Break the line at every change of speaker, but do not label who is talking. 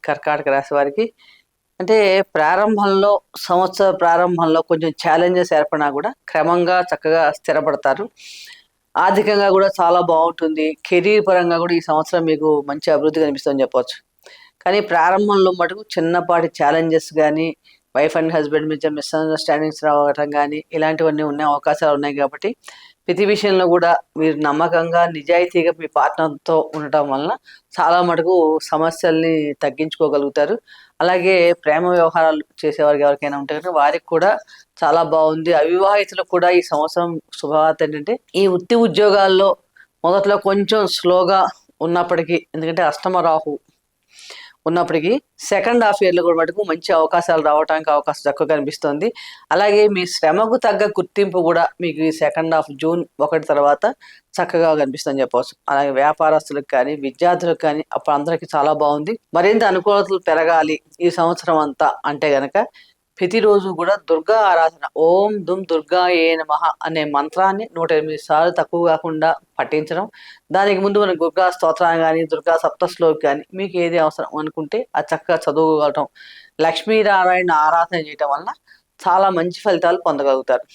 కర్కాటక రాశి వారికి అంటే ప్రారంభంలో సంవత్సర ప్రారంభంలో కొంచెం ఛాలెంజెస్ ఏర్పడినా కూడా క్రమంగా చక్కగా స్థిరపడతారు. ఆర్థికంగా కూడా చాలా బాగుంటుంది. కెరీర్ పరంగా కూడా ఈ సంవత్సరం మీకు మంచి అభివృద్ధి కనిపిస్తుందని చెప్పొచ్చు. కానీ ప్రారంభంలో మటుకు చిన్నపాటి ఛాలెంజెస్ కానీ, వైఫ్ అండ్ హస్బెండ్ మధ్య మిస్అండర్‌స్టాండింగ్స్ రావటం గానీ, ఇలాంటివన్నీ అవకాశాలున్నాయి కాబట్టి, ప్రతి విషయంలో గూడా మీరు నమ్మకంగా, నిజాయితీగా మీ పార్ట్నర్‌తో ఉండటం వలన చాలా మటుకు సమస్యల్ని తగ్గించుకోగలుగుతారు. అలాగే ప్రేమ వ్యవహారాలు చేసేవారికి ఎవరికైనా ఉంటే గనుక వారికి కూడా చాలా బావుంది. అవివాహితులకు కూడా ఈ సంవత్సరం శుభవార్త ఏంటంటే, ఈ వృత్తి ఉద్యోగాల్లో మొదట్లో కొంచెం స్లోగా ఉన్నప్పటికీ, ఎందుకంటే అష్టమ రాహు ఉన్నప్పటికీ సెకండ్ హాఫ్ ఇయర్‌లో కూడా మటుకు మంచి అవకాశాలు రావటానికి అవకాశం తక్కువ కనిపిస్తోంది. అలాగే మీ శ్రమకు తగ్గ గుర్తింపు కూడా మీకు ఈ సెకండ్ హాఫ్ జూన్ 1 తర్వాత చక్కగా కనిపిస్తుందని చెప్పవచ్చు. అలాగే వ్యాపారస్తులకు కానీ, విద్యార్థులకు కానీ అప్పుడు అందరికీ చాలా బాగుంది. మరింత అనుకూలతలు పెరగాలి ఈ సంవత్సరం అంతా అంటే గనక ప్రతిరోజు కూడా దుర్గా ఆరాధన ఓం దుమ్ దుర్గాయే నమః అనే మంత్రాన్ని 108 సార్లు తక్కువ కాకుండా పఠించడం. దానికి ముందు మనం దుర్గా స్తోత్రాన్ని గాని, దుర్గా సప్తశ్లోకి గాని మీకు ఏది అవసరం అనుకుంటే అది చక్కగా చదువుకోవటం. లక్ష్మీనారాయణ ఆరాధన చేయటం వలన చాలా మంచి ఫలితాలు పొందగలుగుతారు.